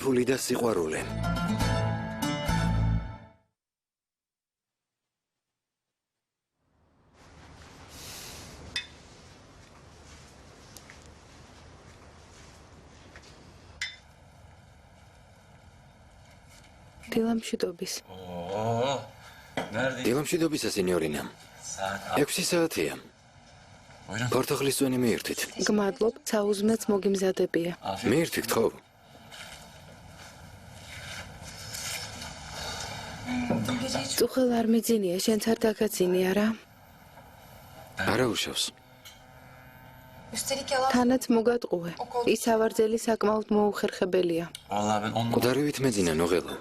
ფული და სიყვარული. დილამშვიდობის. დილამშვიდობისა, სინიორინა. 6 საათია. პორტოხლის წვენი მიირთვით. გმადლობ, საუზმეც მოგიმზადებია. მიირთვით, ხო? წუხელ არ მიძინია, შენც არ დაგაძინი, არა? არა უშავს. თანაც მოგატყუე. ის ავარძელი საკმაოდ მოუხერხებელია. მკვდარივით მეძინა ნოღელა.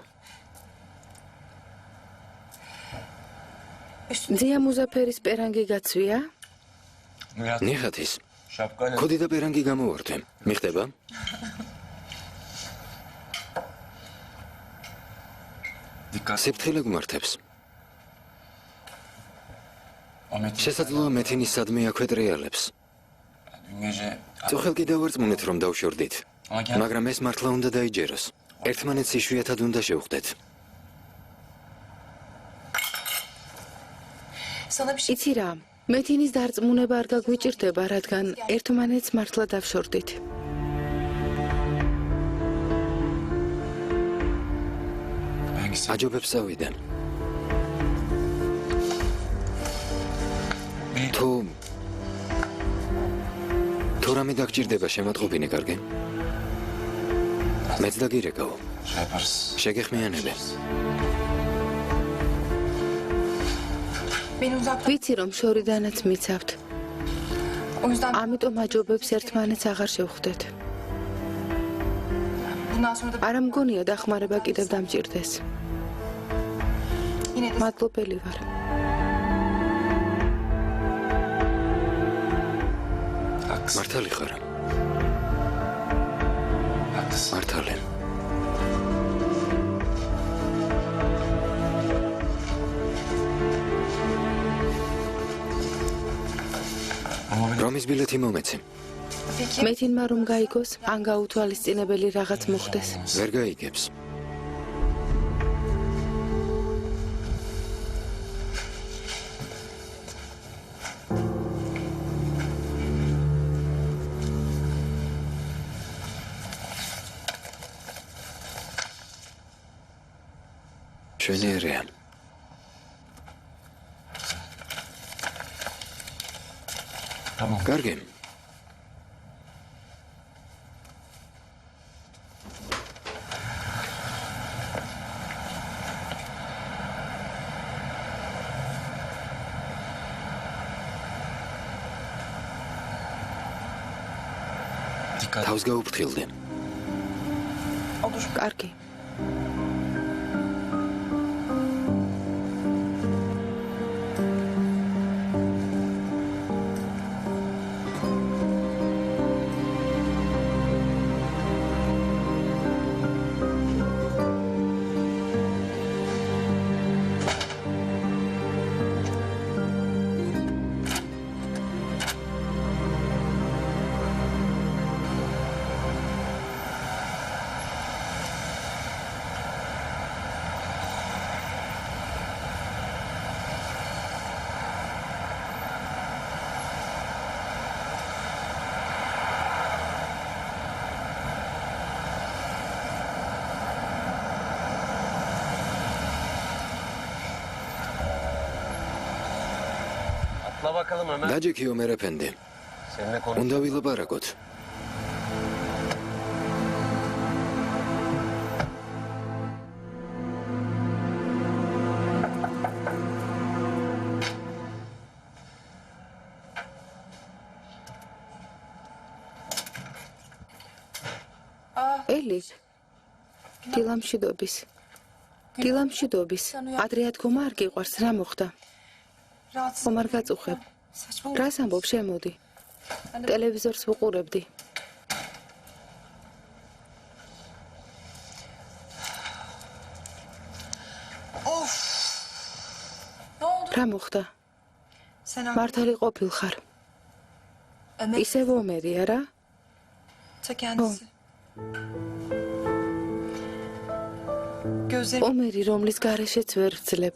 ძია მუზაფერის პერანგი გაცვია? ნიხათის. ქოდი და პერანგი გამოვარდე. მიხდება? სიფრთხილე გმართებს. შესაძლოა მეთინის სადმე აქვე ტრიალებს. წუხელ კიდევ ვარწმუნეთ რომ დავშორდით. მაგრამ ეს მართლა უნდა დაიჯეროს. ერთმანეთს იშვიათად უნდა შევხვდეთ. იცი რა, მეთინის დარწმუნება არ გაგვიჭირდება, რადგან ერთმანეთს მართლა დავშორდით. აჯობებს წავიდან. თუ რამე დაგჭირდება შემატყობინე, კარგი? მეც დაგირეკავ. შეგეხმიანებე. ვიცი რომ შორიდანაც მიცავთ. ამიტომ აჯობებს ერთმანეთს აღარ შევხვდეთ. არა მგონია დახმარება კიდევ დამჭირდეს. მადლობელი ვარ. მართალი ხარ? მართალი. რომის ბილეთი მომეცი. მეთინმა რომ გაიგოს, ან გაუთვალისწინებელი რაღაც მოხდეს. ვერ გაიგებს. შენიერია. კარგი. თავს გაუფრთხილდი. კარგი. დაჯექიო მერეფენდი. უნდა ვილაპარაკოთ. ელი, დილამშვიდობის. დილამშვიდობის. ადრე ადგომა არ გიყვარს, რა მოხდა? ხომ არ გაწუხებ. რას ამბობ, შემოდი. ტელევიზორს ვუყურებდი. რა მოხდა? მართალი ყოფილხარ. ისევ ომერი, არა? ომერი, რომლის გარეშეც ვერ ვძლებ.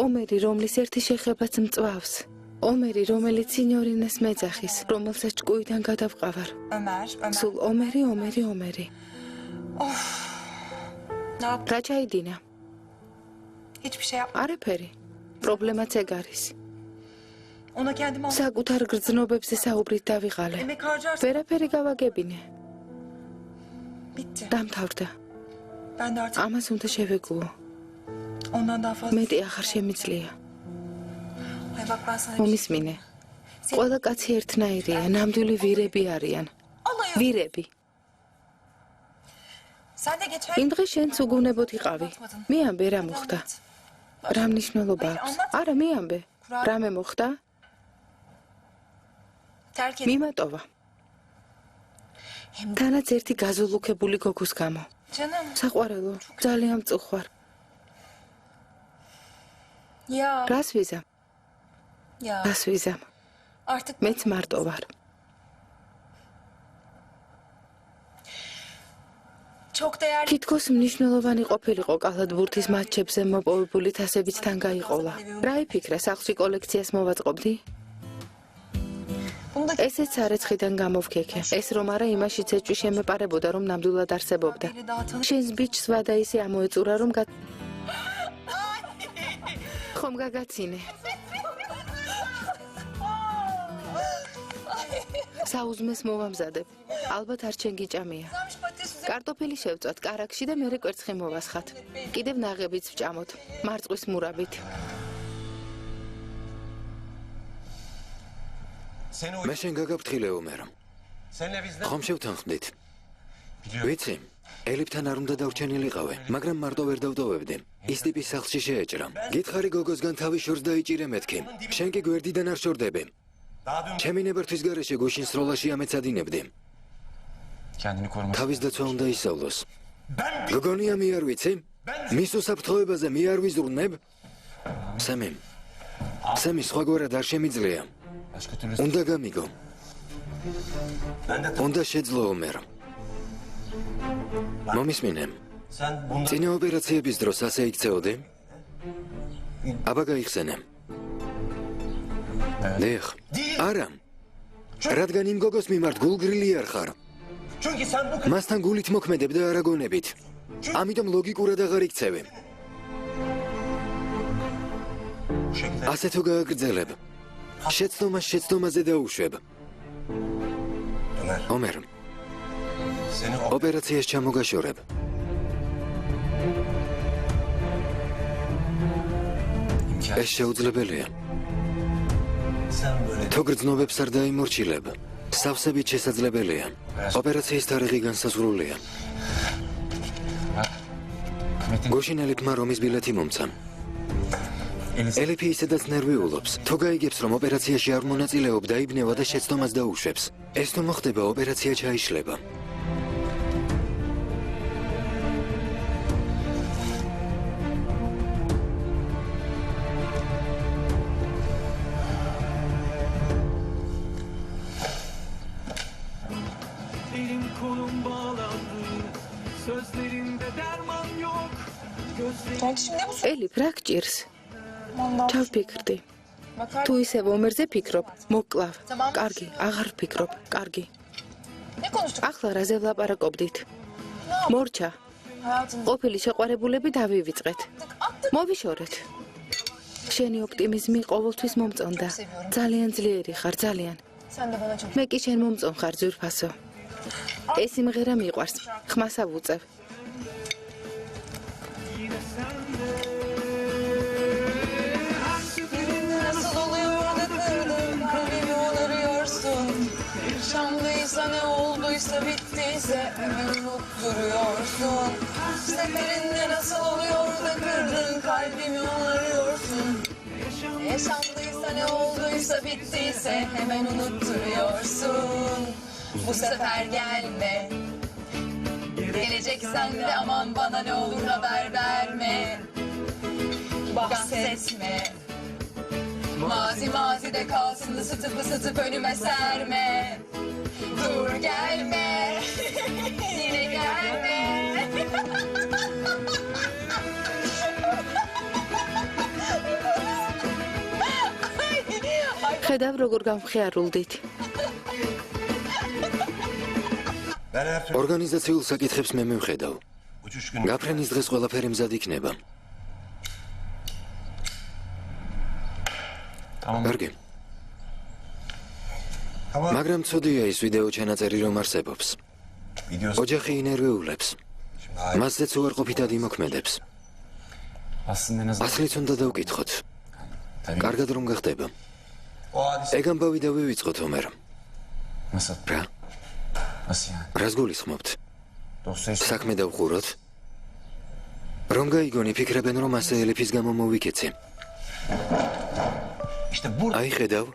ომერი, რომლის ერთი შეხებაც მწვავს. ომერი, რომელიც სინიორინას მეძახის, რომელსაც ჭკუიდან გადავყავარ. სულ ომერი, ომერი, ომერი. რა ჩაიდინა? არაფერი. პრობლემაც ეგ არის. საკუთარ გრძნობებზე საუბრით დავიღალე. ვერაფერი გავაგებინე. დამთავრდა. ამას უნდა შევეგუო. მეტი ახარ შემიძლია. მომისმინე. ყველა კაცი ერთნაირია, ნამდვილი ვირები არიან. ვირები. იმ დღეს შენც უგუნებოდ იყავი. მიამბე რა მოხდა. რა მნიშვნელობა აქვს? არა, მიამბე. რამე მოხდა? მიმატოვა. თანაც ერთი გაზოლუქებული გოგოს გამო. საყვარელო, ძალიან მწუხვარ. რას ვიზამ? რას ვიზამ? მეც მარტო ვარ. თითქოს მნიშვნელოვანი ყოფილიყო კალათბურთის მატჩებზე მოპოვებული თასებით თან გაიყოლა. რა იფიქრა, სახლში კოლექციას მოვაწყობდი? ესეც არეცხიდან გამოვქექე. ეს რომ არა, იმაშიც ეჭვი შემეპარებოდა, რომ ნამდვილად არსებობდა. შენს ბიჭს ვადა ისე ამოეწურა, რომ ხომ გაგაცინე. საუზმეს მოვამზადებ. ალბათ არ ჩენ გიჭამია. კარტოფილი შევწვათ კარაქში და მერე კვერცხი მოვასხათ. კიდევ ნაღებიც ვჭამოთ, მარწყვის მურაბით. მე შენ გაგაფრთხილე ომერო. ხომ შევთანხმდით? ვიცი, ელიფთან არ უნდა დავრჩენილიყავე, მაგრამ მარტო ვერ დავტოვებდი. ის ტიპის სახლში შეეჭრა. გითხარი გოგოსგან თავის შორს დაიჭირე მეთქი. შენ კი გვერდიდან არ შორდები. ჩემი ნებართვის გარეშე გუშინ სროლაში ამეცადინებდი. თავის დაცვა უნდა ისავლოს. გოგონია მე არ ვიცი? მის უსაფრთხოებაზე მე არ ვიზრუნებ? სამი სხვაგვარად არ შემიძლია. უნდა გამიგო. უნდა შეძლო ომერო. მომისმინე. წინა ოპერაციების დროს ასე იქცეოდი? აბა გაიხსენე. დიახ. არა. რადგან იმ გოგოს მიმართ გულგრილი არ ხარ. მასთან გულით მოქმედებ და არ აგონებით. ამიტომ ლოგიკურად აღარ იქცევი. ასე თუ გააგრძელებ, შეცდომაზე დაუშვებ. ომერ, ოპერაციას ჩამოგაშორებ. ეს შეუძლებელია. თუ გრძნობებს არ დაიმორჩილებ, სავსებით შესაძლებელია. ოპერაციის თარიღი განსაზღვრულია. გუშინ ელიფმა რომის ბილეთი მომცა. ელიფი ისედაც ნერვიულობს. თუ გაიგებს, რომ ოპერაციაში არ მონაწილეობ, დაიბნევა და შეცდომას დაუშვებს. ეს თუ მოხდება, ოპერაცია ჩაიშლება. ელიფ, რა გჭირს? ჩავფიქრდი. თუ ისევ ომერზე ფიქრობ, მოკლავ. კარგი, აღარ ვფიქრობ. კარგი. ახლა რაზე ვლაპარაკობდით? მორჩა. ყოფილი შეყვარებულები დავივიწყეთ. მოვიშორეთ. შენი ოპტიმიზმი ყოველთვის მომწონდა. ძალიან ძლიერი ხარ, ძალიან. მე კი შენ მომწონ ხარ, ძვირფასო. ეს სიმღერა მიყვარს. ხმას ავუწევ. Yaşandıysa ne olduysa bittiyse hemen unutturuyorsun. Seferinde nasıl oluyor da kırdın kalbimi onarıyorsun. Yaşandıysa ne olduysa bittiyse hemen unutturuyorsun. Bu sefer gelme. Geleceksen de aman bana ne olur haber verme. Bahsetme. Mazide kalsın ısıtıp önüme serme. Dur gelme. Yine gelme. ხედავ როგორ გამხიარულდით. ორგანიზაციულ საკითხებს მე მივხედავ. გაფრენის დღეს ყველაფერი მზად იქნება. კარგი. მაგრამ ცუდია ის ვიდეო ჩანაწერი რომ არსებობს. ოჯახი ინერვიულებს. მასზეც უარყოფითად იმოქმედებს. ასლიც უნდა დავკითხოთ. კარგად რომ გახდება. ეგ ამბავი დავივიწყოთ ომერ. რა? რას გულისხმობთ? საქმე დავხუროთ? რომ გაიგონი ფიქრებენ რომ ასე ელიფის გამო მოვიქეცი. აი ხედავ?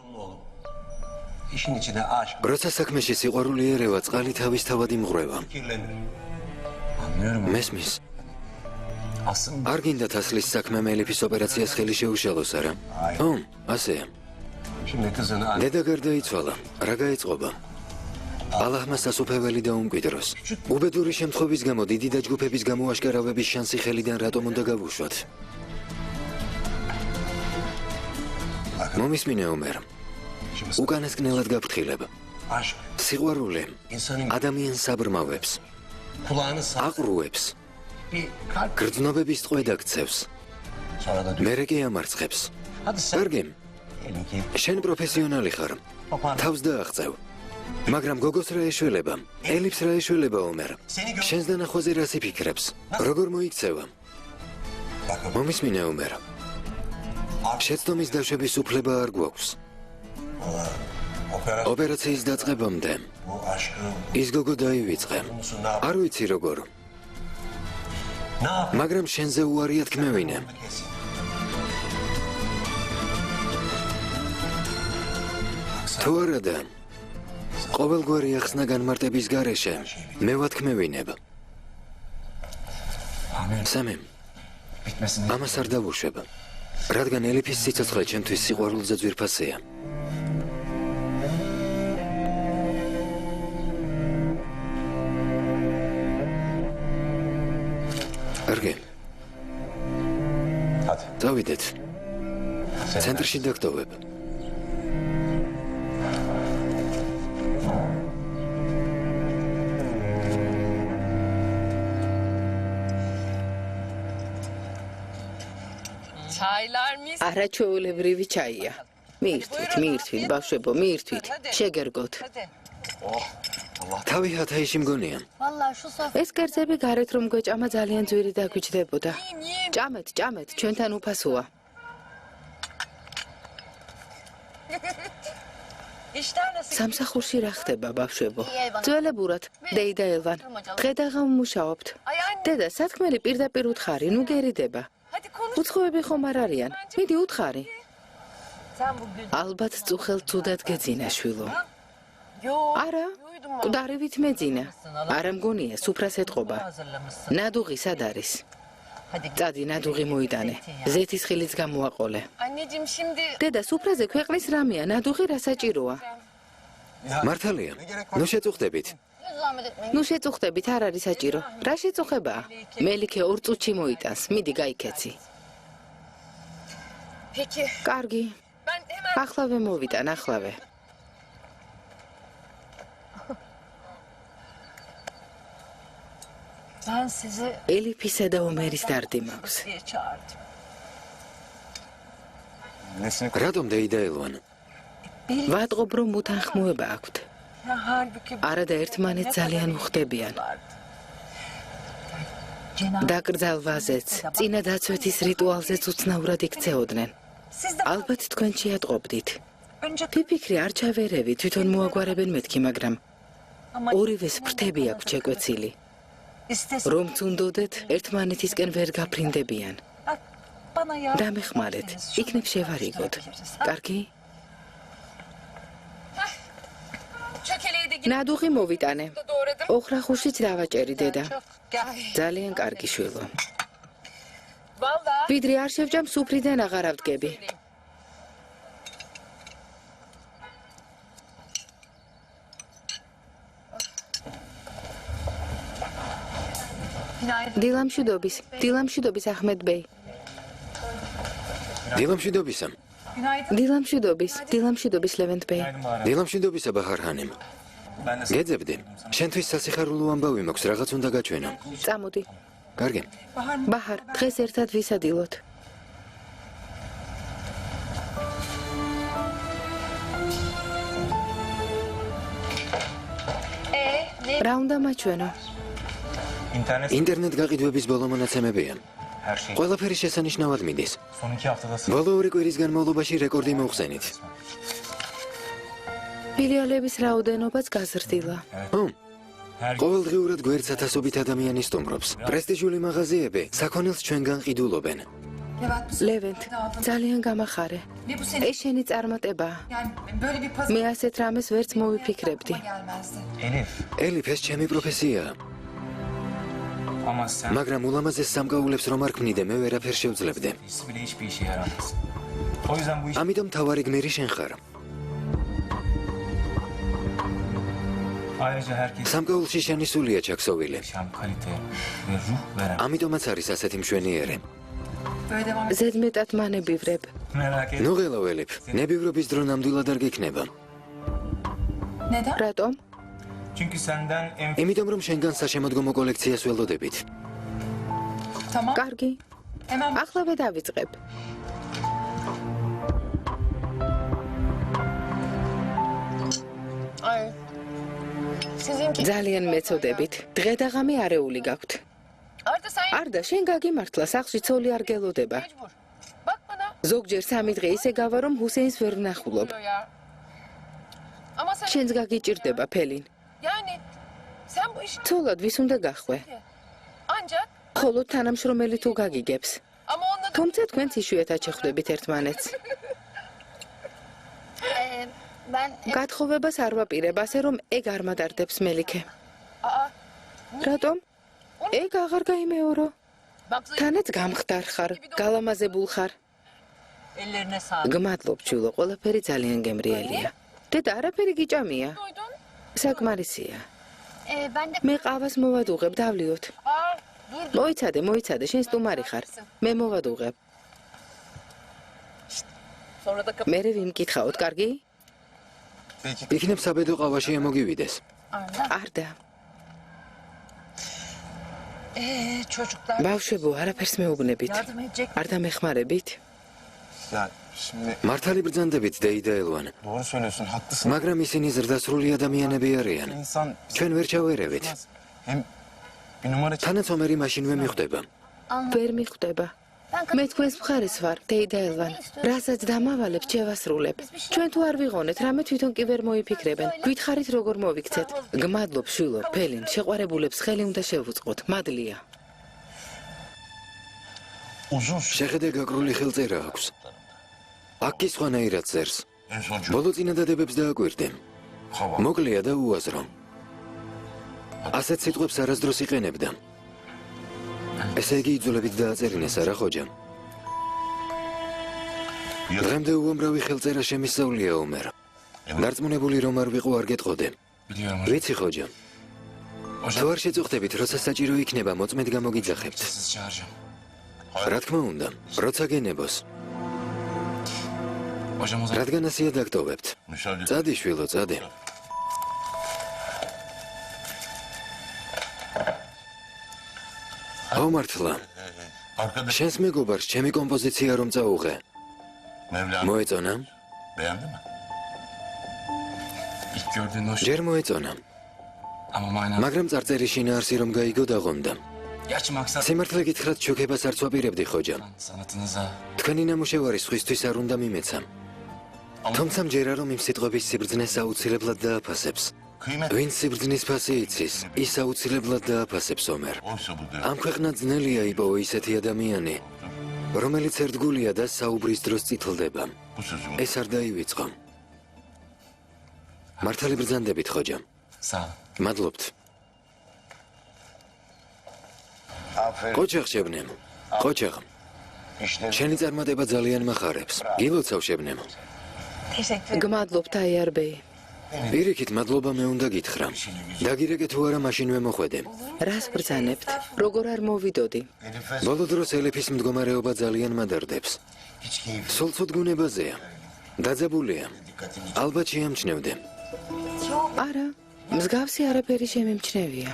როცა საქმეში სიყვარული ერევა, წყალი თავისთავად იმღვრევა. მესმის? არ გინდათ ასლის საქმე ელიფის ოპერაციას ხელი შეუშალოს, არა? ო, ასეა. დედა გარდაიცვალა. რა გაეწყობა? ალაჰმა სასופველი დაუმკვიდროს. უბედური შემთხვევის გამო დიდი დაჯგუფების გამოაშკარავების შანსი ხელიდან რატომ უნდა გავუშვათ? მომისმინე ომერ. უკანასკნელად გაფრთხილებ. სიყვარული ადამიანს აბრმავებს. აყრუებს. გრძნობების ტყვედ აქცევს. მერე კი ამარცხებს. კარგი. შენ პროფესიონალი ხარ. თავს დააღწევ. მაგრამ გოგოს რა ეშველება? ელიფს რა ეშველება ომერ? შენს დანახვაზე რას იფიქრებს? როგორ მოიქცევა? მომისმინე ომერ. შეცდომის დაშვების უფლება არ გვაქვს. ოპერაციის დაწყებამდე ის გოგო დაივიწყე. არ ვიცი როგორ. მაგრამ შენზე უარია თქმევინე. თუ არადა, ყოველგვარი ახსნა განმარტების გარეშე მე ვათქმევინებ. სამი, ამას არ დავუშვებ, რადგან ელიფის სიცოცხლე ჩემთვის სიყვარულზე ძვირფასია. კარგი. დავიდეთ. ცენტრში დაგტოვებ. არაჩვეულებრივი ჩაია. მიირთვით, ბავშვებო, მიირთვით. შეგერგოთ. თავი ჰათაიში მგონია. ეს კერძები გარეთ რომ გვეჭამა ძალიან ძვირი დაგვიჯდებოდა. ჭამეთ, ჩვენთან უფასოა. სამსახურში რა ხდება, ბავშვებო? ძველებურად, დეიდა ელვან. დღე და ღამე მუშაობთ. დედა, სათქმელი პირდაპირ უთხარი, ნუ გერიდება. უცხოები ხომ არ არიან? მიდი უთხარი. ალბათ წუხელ ცუდად გეძინა, შვილო. არა, მკვდარივით მეძინა. არა მგონია, სუფრას ეტყობა. ნადუღი სად არის? წადი, ნადუღი მოიტანე. ზეთის ხილიც გამოაყოლე. დედა, სუფრაზე ქვეყნის რამეა, ნადუღი რა საჭიროა? მართალია. ნუ შეწუხდებით. ნუ შეწუხდებით, არ არის საჭირო. რა შეწუხებაა? მელიქე 2 წუთში მოიტანს. მიდი გაიქეცი. კარგი. ახლავე მოვიტან, ახლავე. ელიფისა და ომერის დარდი მაქვს. რატომ დეიდა ელვან? ვატყობ რომ უთანხმოება აქვთ. არადა ერთმანეთს ძალიან უხდებიან. დაკრძალ ვაზეც, წინა დაცვეთის რიტუალზეც უცნაურად იქცეოდნენ. ალბათ თქვენ შეატყობდით. ფიფიქრი არ ჩავერევი, თვითონ მოაგვარებენ მეთქი, მაგრამ ორივეს ფრთები აქვს შეკვეცილი. რომ წუნდოდეთ, ერთმანეთისკენ ვერ გაფრინდებიან. დამეხმარეთ, იქნებ შევარიგოთ. კარგი? ნადუღი მოვიტანე. ოხრახუშიც დავაჭერი, დედა. ძალიან კარგი შვილო. ვიდრე არ შევჭამ, სუფრიდან აღარ ავდგები. დილამშვიდობის, აჰმედ ბეი. დილამშვიდობისა. დილამშვიდობის ლევენტ ბეი. დილამშვიდობისა ბაჰარჰანიმ. გეძებდი. შენთვის სასიხარულო ამბავი მაქვს, რაღაც უნდა გაჩვენო. წამოდი. კარგი. ბაჰარ, დღეს ერთად ვისადილოთ. რა უნდა მაჩვენო? ინტერნეტ გაყიდვების ბოლო მონაცემებია. ყველაფერი შესანიშნავად მიდის. ბოლო 2 კვირის განმავლობაში რეკორდი მოხსენით. ფილიალების რაოდენობაც გაზრდილა. ყოველდღიურად გვერდს ათასობით ადამიანი სტუმრობს. პრესტიჟული მაღაზიები საქონელს ჩვენგან ყიდულობენ. ლევენტ, ძალიან გამახარე. ეს შენი წარმატებაა. მე ასეთ რამეს ვერც მოვიფიქრებდი. ელიფ, ეს ჩემი პროფესიაა. მაგრამ ულამაზეს სამკაულებს რომ არ ქმნიდე, მე ვერაფერ შევძლებდი. ამიტომ თავარი გმირი შენ ხარ. სამკაულში შენი სულია ჩაქსოვილი. ამიტომაც არის ასეთი მშვენიერი. ზედმეტად მანებივრებ. ნუ ღელავ ელიფ, ნებივრობის დრო ნამდვილად არ გიქნება. რატომ? იმიტომ რომ შენგან საშემოდგომო კოლექციას ველოდებით. კარგი. ახლავე დავიწყებ. ძალიან მეწოდებით. დღე და ღამე არეული გაქვთ. არდა, შენ გაგიმართლა, სახლში ცოლი არ გელოდება. ზოგჯერ 3 დღე ისე გავა, რომ ჰუსეინს ვერ ვნახულობ. შენს გაგიჭირდება, ფელინ. ცოლად ვის უნდა გახვე? ხოლო თანამშრომელი თუ გაგიგებს. თუმცა თქვენც იშვიათად შეხვდებით ერთმანეთს. გათხოვებას არ ვაპირებ, ასე რომ ეგ არ მადარდებს მელიქე. რატომ? ეგ აღარ გაიმეორო. თანაც გამხდარ ხარ, გალამაზებულ ხარ. გმადლობ, ჩულო, ყველაფერი ძალიან გემრიელია. დედა, არაფერი გიჭამია. საკმარისია. მე ყავას მოვადუღებ, დავლიოთ. მოიცადე, შენ სტუმარი ხარ. მე მოვადუღებ. მერე ვიმკითხაოთ, კარგი? იქნებ საბედო ყავაში ემოგივიდეს. არდა. ბავშვებო, არაფერს მეუბნებით. არ დამეხმარებით? მართალი ბრძანდებით დეი და ელვან. მაგრამ ისინი ზრდასრული ადამიანები არიან. ჩვენ ვერ ჩავერევით. თანაც ომერი მაშინვე მიხვდება. ვერ მიხვდება. მე თქვენს მხარეს ვარ, დეი და ელვან. რასაც დამავალებ, შევასრულებ. ჩვენ თუ არ ვიღონეთ, რამე თვითონ კი ვერ მოიფიქრებენ. გითხარით როგორ მოვიქცეთ. გმადლობ, შვილო, ფელინ, შეყვარებულებს ხელი უნდა შევუწყოთ. მადლია. შეხედე გაკრული ხელწერა აქვს. აქ კი სხვანაირად წერს. ბოლო წინადადებებს დააკვირდე. მოკლეა და უაზრო. ასეთ სიტყვებს არასდროს იყენებდა. ესე იგი იძულებით დააწერინეს, არა ხოჯა? დღემდე უამრავი ხელწერა შემისწავლია ომერ. დარწმუნებული რომ არ ვიყო არ გეტყოდე. ვიცი ხოჯა. თუ არ შეწუხდებით, როცა საჭირო იქნება, მოწმედ გამოგიძახებთ. რა თქმა უნდა, როცა გენებოს. რადგან ასია დაგტოვებთ. წადი შვილო, წადი. აუმართლა. შენს მეგობარს ჩემი კომპოზიცია რომ წაუღე. მოეწონა? ჯერ მოეწონა. მაგრამ წარწერის შინაარსი რომ გაიგო დაღონდა. სიმართლე გითხრათ, შუქებას არც ვაპირებდი ხოჯა. თქვენი ნამუშევარი სხვისთვის არ უნდა მიმეცა. თუმცა მჯერა რომ იმ სიტყვების სიბრძნეს აუცილებლად დააფასებს. ვინც სიბრძნის ფასი იცის, ის აუცილებლად დააფასებს ომერ. ამ ქვეყნად ძნელია იპოვო ისეთი ადამიანი, რომელიც ერთგულია და საუბრის დროს წითლდება. ეს არ დაივიწყო. მართალი ბრძანდებით ხოჯა. მადლობთ. ყოჩაღ შებნემ. ყოჩაღ. შენი წარმატება ძალიან მახარებს. გილოცავ შებნემ. გმადლობთ, აიარბეი. პირიქით მადლობა მე უნდა გითხრა. დაგირეკე თუ არა მაშინვე მოხვედე. რას ბრძანებთ? როგორ არ მოვიდოდი? ბოლო დროს ელიფის მდგომარეობა ძალიან მადარდებს. სულ ცუდ გუნებაზეა. დაძაბულია. ალბათ შეამჩნევდე. არა, მსგავსი არაფერი შემემჩნევია.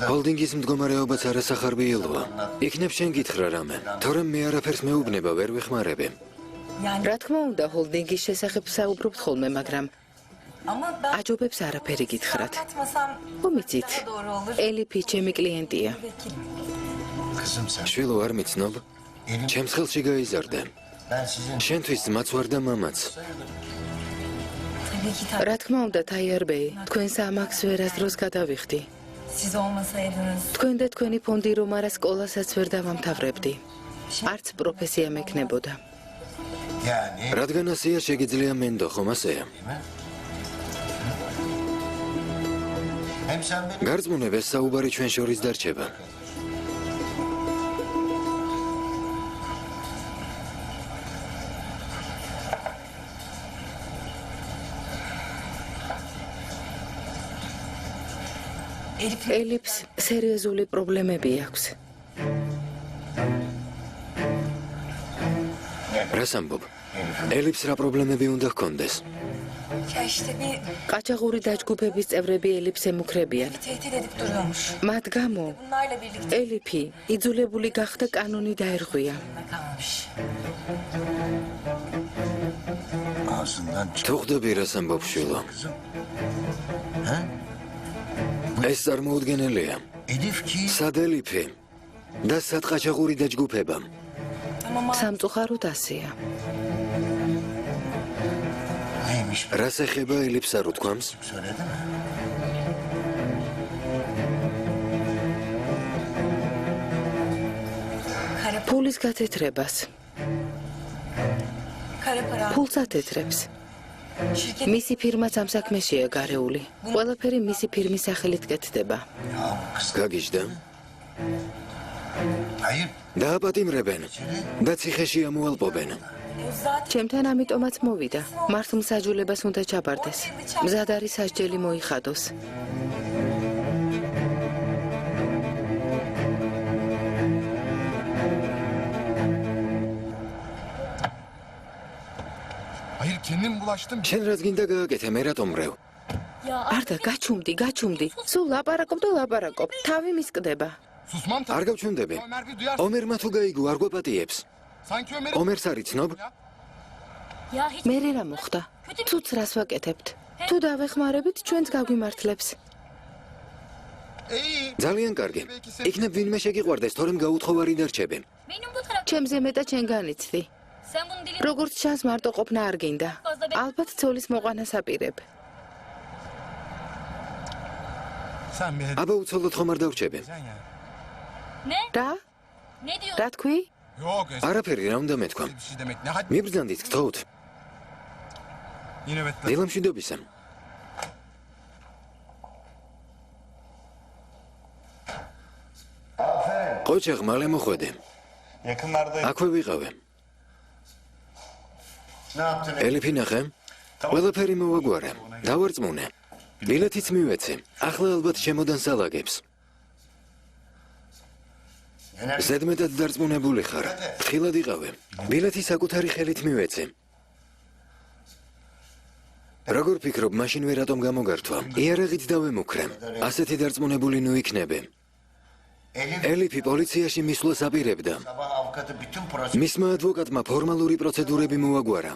ჰოლდინგის მდგომარეობაც არასახარბიელოა. იქნებ შენ გითხრა რამე, თორემ მე არაფერს მეუბნება ვერ ვეხმარები. რა თქმა უნდა, ჰოლდინგის შესახებ საუბრობთ ხოლმე, მაგრამ აჯობებს არაფერი გითხრათ. მომიცით, ელიფი ჩემი კლიენტია. შვილო არ მიცნობ? ჩემს ხელში გაიზარდა. შენთვის ძმაც ვარ და მამაც. რა თქმა უნდა, თაიარბეი, თქვენს ამაკს ვერასდროს გადავიხდი. თქვენ და თქვენი ფონდი რომ არა სკოლასაც ვერ დავამთავრებდი. არც პროფესია მექნებოდა. რადგან ასეა შეგიძლია მენდო, ხომ ასეა? გარწმუნებას საუბარი ჩვენ შორის დარჩება. ელიფს სერიოზული პრობლემები აქვს. რას ამბობ? ელიფს რა პრობლემები უნდა ჰქონდეს? ყაჩაღური დაჯგუფების წევრები ელიფს ემუქრებიან. მათ გამო ელიფი იძულებული გახდა კანონი დაერღვია. თუ ხვდები რას ამბობ შვილო? ეს წარმოუდგენელია. სად ელიფი და სად ყაჩაღური დაჯგუფება? სამწუხაროდ ასეა. რას ეხება ელიფს არ უთქვამს? ფულის გათეთრებას. ფულს ათეთრებს. მისი ფირმაც ამ საქმეშია გარეული. ყველაფერი მისი ფირმის სახელით კეთდება. გაგიჟდა? დააპატიმრებენ და ციხეში ამოალპობენ. ჩემთან ამიტომაც მოვიდა. მართ მსაჯულებას უნდა ჩაბარდეს. მზად არის სასჯელი მოიხადოს. შენ რას გინდა გააკეთე, მე რატომ მრევ? არდა, გაჩუმდი. სულ ლაპარაკობ და ლაპარაკობ. თავი მისკდება. არ გავჩვენდები. ომერმა თუ გაიგო, არ გვაპატიებს. ომერს არ იცნობ? მე რა მოხდა? თუც რას ვაკეთებთ? თუ დავეხმარებით, ჩვენც გაგვიმართლებს. ძალიან კარგი. იქნებ ვინმე შეგიყვარდეს, თორემ გაუთხოვარი დარჩები. ჩემზე მეტად შენ განიცდი. როგორც ჩანს, მარტო ყოფნა არ გინდა. ალბათ ცოლის მოყვანას აპირებ. აბა უცოლოდ ხომ არ დავრჩები? რა? რა თქვი? არაფერი, რა უნდა მეთქვა? მიბრძანდით, გთხოვთ. დილამშვიდობისა. ყოჩაღ, მალე მოხვედე. აქვე ვიყავე. ელიფი ნახე? ყველაფერი მოვაგვარე. დავარწმუნე. ბილეთიც მივეცე. ახლა ალბათ შემოდან სალაგებს. ზედმეტად დარწმუნებული ხარ. ფრთხილად იყავე. ბილეთი საკუთარი ხელით მივეცე. როგორ ფიქრობ, მაშინ ვერ რატომ გამოგართვა? იარაღით დავემუქრე. ასეთი დარწმუნებული ნუ იქნები. ელიფი პოლიციაში მისვლას აპირებდა. მისმა ადვოკატმა ფორმალური პროცედურები მოაგვარა.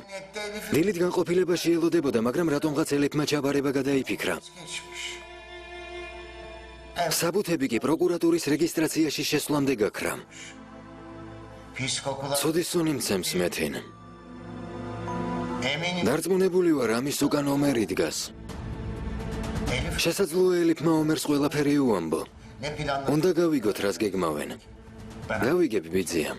დილით განყოფილება შეელოდებოდა, მაგრამ რატომღაც ელიფმა ჩაბარება გადაიფიქრა. საბუთები კი პროკურატურის რეგისტრაციაში შესვლამდე გაქრა. ცუდი სუნი მცემს მეთინ. დარწმუნებული ვარ, ამის უკან ომერი დგას. შესაძლოა ელიფმა ომერს ყველაფერი უამბო. უნდა გავიგოთ, რას გეგმავენ. გავიგებ, ბიძია.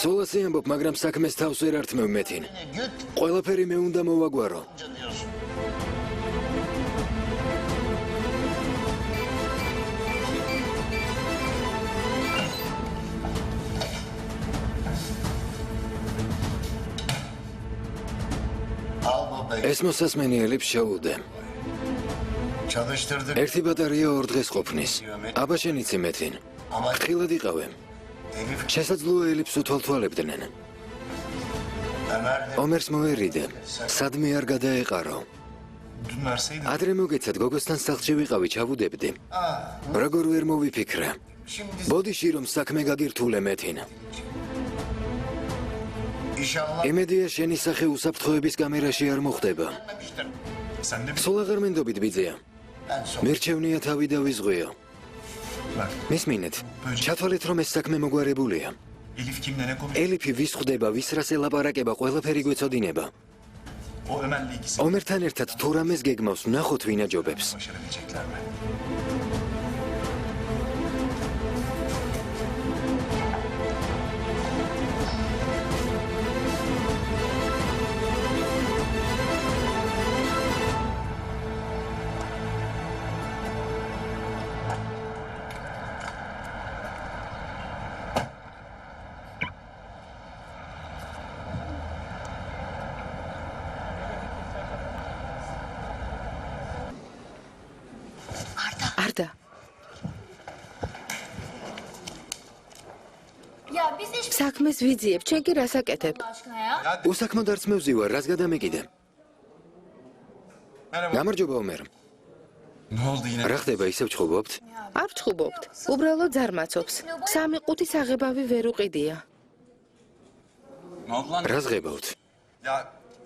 სულ ასე ამბობ, მაგრამ საქმეს თავს ვერ ართმევ მეთინ. ყველაფერი მე უნდა მოვაგვარო. ეს მოსასმენი ელიფს შეუდე. Çalıştırdık. ერთი ბატარეა 2 დღეს ყოფნის. აბა შენიც იმეთინ. ფრთხილად იყავე. Elif შესაძლოა ელიფს უთვალთვალებდნენ. Ömer de ომერს მოერიდე. სადმე არ გადაეყარო. dün verseydin. ადრე მოგეცად გოგოსთან სახლში ვიყავი, ჩავუდებდი. როგორ ვერ მოვიფიქრე. Şimdi ბოდიში რომ საქმე გაგირთულე მეთინ. inşallah იმედია შენი სახე უსაფრთხოების კამერაში არ მოხდება. gelmemiştir. Sen de bir სულ აღარ მენდობით ბიძია. ben son. მირჩევნია თავი დავიზღვიო. Bak მისმინეთ. ჩათვალეთ რომ ეს საქმე მოგვარებულია. Elif kimle ne konuşuyor? ელიფი ვის ხვდება, ვის რას ელაპარაკება, ყველაფერი გვეცოდინება. O Ömer'le ikisi ომერთან ერთად თუ რამეს გეგმავს, ნახოთ ვინ აჯობებს. başarabilecekler mi? არდა, Ya biz hiç საქმეს ვიძიებ, ჩვენ კი რას აკეთებ? aşkına ya. უსაქმოდ არც მევზივარ, რას გადამეკიდე. Merhaba. გამარჯობა ომერ. Ne oldu yine? რა ხდება, ისევ ჩხუბობთ? არ ვჩხუბობთ. უბრალოდ ზარმაცობს. 3 5 აღებავი ვერ უყიდია. Ne oldu lan? რას ღებავთ? Ya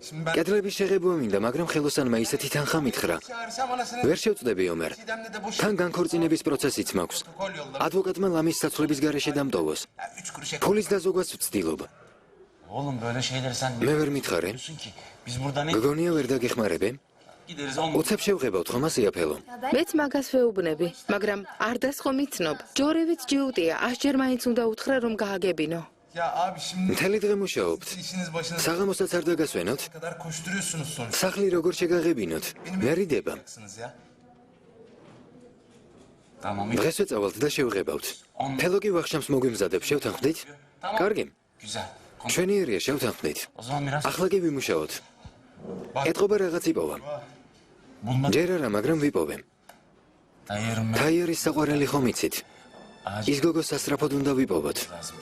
şimdi ben კედლების შეღებვა მინდა, მაგრამ ხელოსანმა ისეთი tანხა მითხრა. çağırsam anasını. ვერ შევწდები ომერ. Sidem'le de boş. თან განქორწინების პროცესიც მაქვს. Protokol yolladı. ადვოკატმა ლამის საცვლების გარეშე დამტოვოს. Ya 3 kuruş ek. ფულის დაზოგვას ვცდილობ. Oğlum böyle şeyleri sen მე ვერ მითხარე. diyorsun ki? Biz burada ne გგონია ვერ დაგეხმარებე? gideriz on უცებ შევღებავთ ხომ ასე აფელო? მეც მაგას ვეუბნები, მაგრამ არ დასხომ იცნობ. ჯორევით ჯიუტია, 100 ჯერ მაინც უნდა უთხრა რომ გააგებინო. Ya abi şimdi მთელი დღე მუშაობთ. işiniz başınıza საღამოსაც არ დაგასვენოთ? kadar koşturuyorsunuz sonuçta. სახლი როგორ შეგაღებინოთ? მე რიდება. Ya. Tamam. დღეს ვეწავალთ და შევღებავთ. თელო კი ვახშამს მოგვიმზადებ, შევთანხმდით? კარგი. Güzel. ჩვენიერია, შევთანხმდით. O zaman biraz ახლა კი ვიმუშაოთ. ეთყობა რაღაც იპოვა. bulma ჯერ არა, მაგრამ ვიპოვე. ayırım თაიერის საყვარელი ხომ იცით? ağacı ის გოგოს სასწრაფოდ უნდა ვიპოვოთ. lazım.